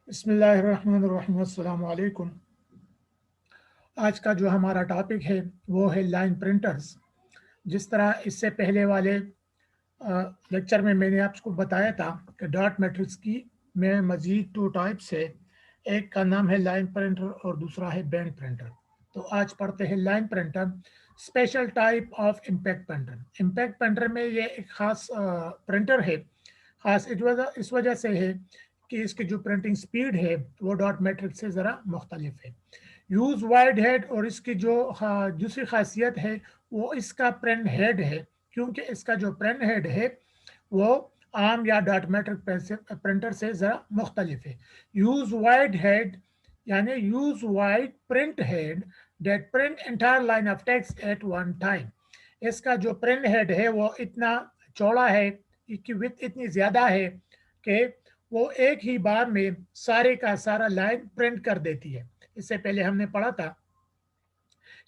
बिस्मिल्लाहिर्रहमानिर्रहीम, अस्सलाम वालेकुम। आज का जो हमारा टॉपिक है वो है लाइन प्रिंटर्स। जिस तरह इससे पहले वाले लेक्चर में मैंने आपको बताया था कि डॉट मैट्रिक्स की में मज़ीद दो टाइप्स है। एक का नाम है लाइन प्रिंटर और दूसरा है बैंड प्रिंटर। तो आज पढ़ते हैं line printer, special type of impact printer. Impact printer में ये एक ख़ास प्रिंटर है। ख़ास इस वजह से है कि इसकी जो प्रिंटिंग स्पीड है वो डॉट मैट्रिक्स से ज़रा मुख्तलिफ है। यूज़ वाइड हेड, और इसकी जो दूसरी खासियत है वो इसका प्रिंट हेड है, क्योंकि इसका जो प्रिंट हेड है वो आम या डॉट मैट्रिक प्रिंटर से ज़रा मुख्तलिफ है। यूज़ वाइड हेड यानी use wide print head that print entire line of text at one time. इसका जो प्रिंट हेड है वो इतना चौड़ा है, इसकी विड्थ इतनी ज़्यादा है कि वो एक ही बार में सारे का सारा लाइन प्रिंट कर देती है। इससे पहले हमने पढ़ा था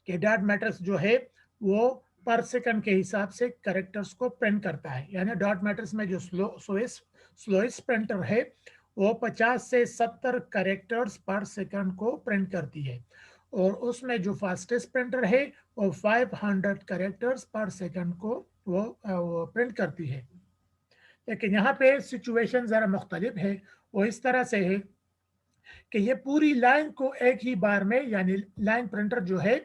कि डॉट मैट्रिक्स जो है वो पर सेकंड के हिसाब से कैरेक्टर्स को प्रिंट करता है। यानी डॉट मैट्रिक्स में जो स्लोएस्ट प्रिंटर है वो 50 से 70 कैरेक्टर्स पर सेकंड को प्रिंट करती है, और उसमें जो फास्टेस्ट प्रिंटर है वो 500 कैरेक्टर्स पर सेकंड को वो प्रिंट करती है। लेकिन यहाँ पे सिचुएशन ज़रा मुख्तलिफ है। वो इस तरह से है कि ये पूरी लाइन को एक ही बार में, यानी लाइन प्रिंटर जो है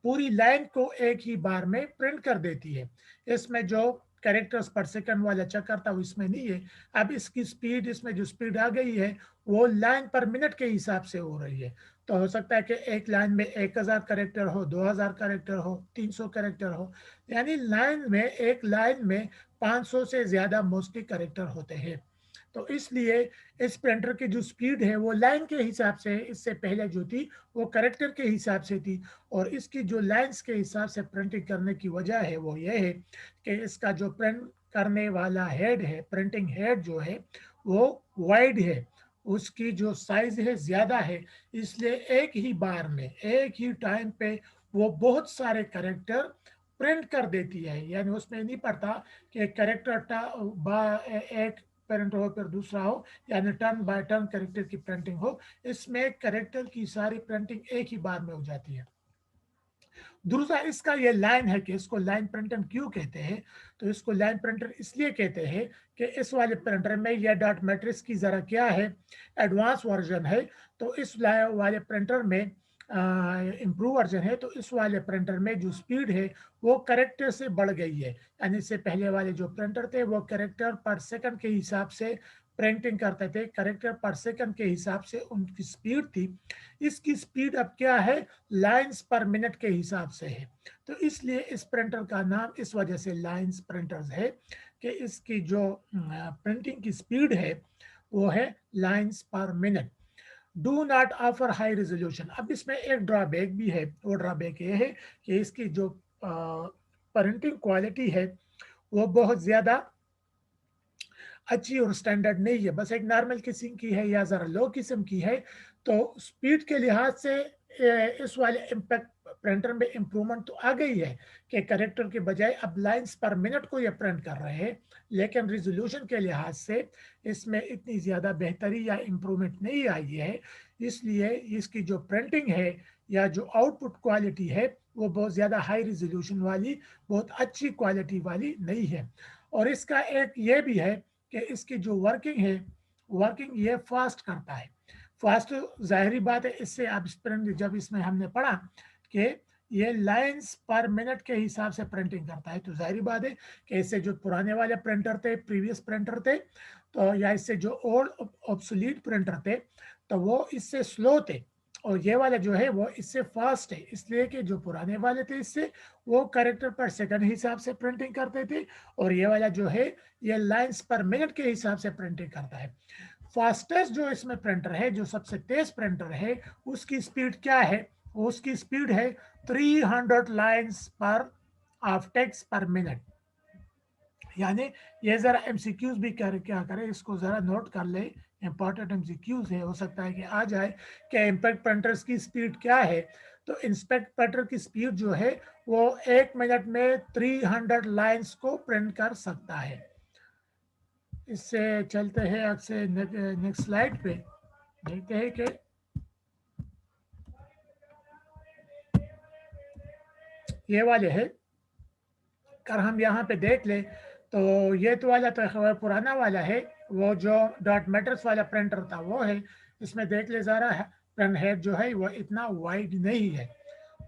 पूरी लाइन को एक ही बार में प्रिंट कर देती है। इसमें जो कैरेक्टर्स पर सेकंड वाला चक्कर था वो इसमें नहीं है। अब इसकी स्पीड, इसमें जो स्पीड आ गई है वो लाइन पर मिनट के हिसाब से हो रही है। तो हो सकता है कि एक लाइन में 1000 कैरेक्टर हो, 2000 कैरेक्टर हो, 300 कैरेक्टर हो। यानी एक लाइन में 500 से ज़्यादा मोस्टली कैरेक्टर होते हैं। तो इसलिए इस प्रिंटर की जो स्पीड है वो लाइन के हिसाब से, इससे पहले जो थी वो कैरेक्टर के हिसाब से थी। और इसकी जो लाइंस के हिसाब से प्रिंटिंग करने की वजह है वो ये है कि इसका जो प्रिंट करने वाला हेड है, प्रिंटिंग हेड जो है वो वाइड है, उसकी जो साइज है ज़्यादा है। इसलिए एक ही बार में, एक ही टाइम पे वो बहुत सारे कैरेक्टर प्रिंट कर देती है। यानी उसमें नहीं पड़ता कि कैरेक्टर एक पेरेंट हो फिर दूसरा हो, यानी टर्न बाय टर्न कैरेक्टर की प्रिंटिंग हो। इसमें कैरेक्टर की सारी प्रिंटिंग एक ही बार में हो जाती है। दूसरा इसका ये लाइन है कि इसको लाइन प्रिंटर क्यों कहते हैं। तो इसको लाइन प्रिंटर इसलिए कहते हैं कि इस वाले प्रिंटर में यह डॉट मैट्रिक्स की ज़रा क्या है, एडवांस वर्जन है। तो इस वाले प्रिंटर में इम्प्रूव वर्जन है। तो इस वाले प्रिंटर में जो स्पीड है वो कैरेक्टर से बढ़ गई है। यानी इससे पहले वाले जो प्रिंटर थे वो कैरेक्टर पर सेकंड के हिसाब से प्रिंटिंग करते थे, कैरेक्टर पर सेकंड के हिसाब से उनकी स्पीड थी। इसकी स्पीड अब क्या है, लाइंस पर मिनट के हिसाब से है। तो इसलिए इस प्रिंटर का नाम इस वजह से लाइंस प्रिंटर्स है कि इसकी जो प्रिंटिंग की स्पीड है वो है लाइंस पर minute. Do not offer high resolution. अब इसमें एक ड्रॉबैक भी है। वो ड्रॉबैक ये है कि इसकी जो प्रिंटिंग क्वालिटी है वो बहुत ज़्यादा अच्छी और स्टैंडर्ड नहीं है, बस एक नॉर्मल किस्म की है या ज़रा लो किस्म की है। तो स्पीड के लिहाज से इस वाले इम्पैक्ट प्रिंटर में इम्प्रूवमेंट तो आ गई है कि करेक्टर के बजाय अब लाइंस पर मिनट को ये प्रिंट कर रहे हैं, लेकिन रिजोल्यूशन के लिहाज से इसमें इतनी ज़्यादा बेहतरी या इम्प्रूवमेंट नहीं आई है। इसलिए इसकी जो प्रिंटिंग है या जो आउटपुट क्वालिटी है वो बहुत ज़्यादा हाई रिजोल्यूशन वाली, बहुत अच्छी क्वालिटी वाली नहीं है। और इसका एक ये भी है कि इसकी जो वर्किंग है, वर्किंग ये फास्ट करता है। फास्ट जाहिर बात है, इससे आप जब इसमें हमने पढ़ा कि ये लाइंस पर मिनट के हिसाब से प्रिंटिंग करता है, तो जाहिर बात है कि इससे जो पुराने वाले प्रिंटर थे, प्रीवियस प्रिंटर थे, तो या इससे जो ओल्ड ऑब्सोलीट प्रिंटर थे तो वो इससे स्लो थे, और ये वाला जो है वो इससे फास्ट है। इसलिए कि जो पुराने वाले थे इससे वो कैरेक्टर पर सेकंड हिसाब से प्रिंटिंग करते थे, और ये वाला जो है ये लाइंस पर मिनट के हिसाब से प्रिंटिंग करता है। फास्टेस्ट जो इसमें प्रिंटर है, जो सबसे तेज प्रिंटर है, उसकी स्पीड क्या है, उसकी स्पीड है 300 लाइंस पर ऑफ टेक्स्ट पर मिनट। यानी ये जरा एमसीक्यूज भी क्या करें, इसको जरा नोट कर ले, इंपॉर्टेंट एमसीक्यूज है, हो सकता है कि आ जाए कि इम्पैक्ट प्रिंटर्स की स्पीड क्या है। तो इंस्पेक्ट प्रिंटर की स्पीड जो है वो 1 मिनट में 300 लाइंस को प्रिंट कर सकता है। इससे चलते हैं आपसे नेक्स्ट स्लाइड पे। देखते हैं कि ये वाले है। अगर हम यहाँ पे देख ले तो ये तो वाला तो पुराना वाला है, वो जो डॉट मैटर्स वाला प्रिंटर था वो है। इसमें देख ले ज़रा, प्रिंट हेड जो है वो इतना वाइड नहीं है।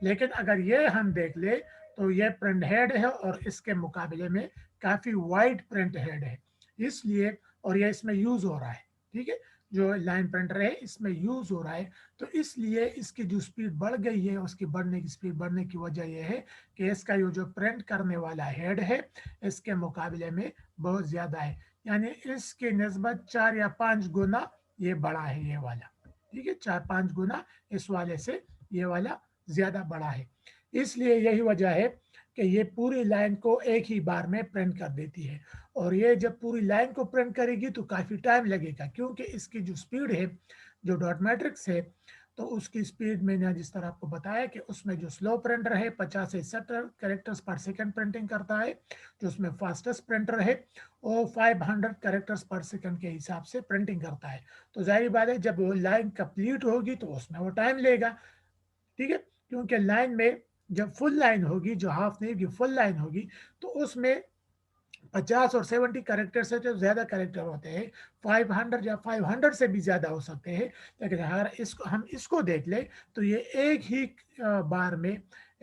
लेकिन अगर ये हम देख ले तो ये प्रिंट हेड है और इसके मुकाबले में काफ़ी वाइड प्रिंट हेड है, इसलिए और ये इसमें यूज़ हो रहा है। ठीक है, जो लाइन प्रिंटर है इसमें यूज़ हो रहा है, तो इसलिए इसकी जो स्पीड बढ़ गई है, उसकी बढ़ने की स्पीड बढ़ने की वजह यह है कि इसका ये जो प्रिंट करने वाला हेड है इसके मुकाबले में बहुत ज़्यादा है, यानी इसकी निस्बत 4 या 5 गुना ये बड़ा है ये वाला। ठीक है, 4-5 गुना इस वाले से ये वाला ज़्यादा बड़ा है। इसलिए यही वजह है कि ये पूरी लाइन को एक ही बार में प्रिंट कर देती है, और ये जब पूरी लाइन को प्रिंट करेगी तो काफ़ी टाइम लगेगा, क्योंकि इसकी जो स्पीड है, जो डॉट मैट्रिक्स है, तो उसकी स्पीड मैंने जिस तरह आपको बताया कि उसमें जो स्लो प्रिंटर है 50 से 70 कैरेक्टर्स पर सेकंड प्रिंटिंग करता है, जो उसमें फास्टेस्ट प्रिंटर है वो 500 कैरेक्टर्स पर सेकंड के हिसाब से प्रिंटिंग करता है। तो जाहिर बात है जब वो लाइन कंप्लीट होगी तो उसमें वो टाइम लेगा। ठीक है, क्योंकि लाइन में जब फुल लाइन होगी, जो हाफ नहीं होगी फुल लाइन होगी, तो उसमें 50 और 70 कैरेक्टर से जो ज़्यादा कैरेक्टर होते हैं, 500 या 500 से भी ज़्यादा हो सकते हैं। लेकिन अगर इसको हम इसको देख लें तो ये एक ही बार में,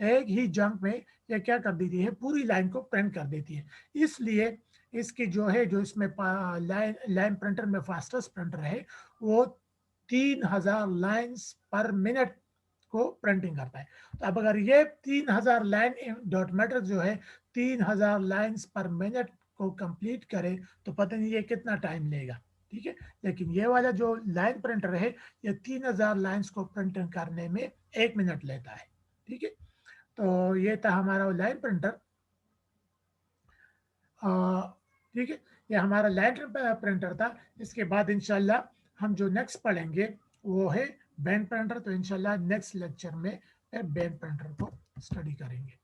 एक ही जंप में ये क्या कर देती है, पूरी लाइन को प्रिंट कर देती है। इसलिए इसकी जो है, जो इसमें लाइन लाइन प्रिंटर में फास्टेस्ट प्रिंटर है, वो 3000 लाइन्स पर मिनट को प्रिंटिंग करता है। तो अब अगर ये 3000 लाइन डॉट मैट्रिक्स जो है 3000 लाइन्स पर मिनट को कंप्लीट करे तो पता नहीं ये कितना टाइम लेगा। ठीक है, लेकिन ये वाला जो लाइन प्रिंटर है ये 3000 लाइन्स को प्रिंट करने में 1 मिनट लेता है। ठीक है, तो ये था हमारा वो लाइन प्रिंटर। ठीक है, ये हमारा लाइन प्रिंटर था। इसके बाद इंशाल्लाह हम जो नेक्स्ट पढ़ेंगे वो है बैंड प्रिंटर। तो इंशाल्लाह नेक्स्ट लेक्चर में बैंड प्रिंटर को स्टडी करेंगे।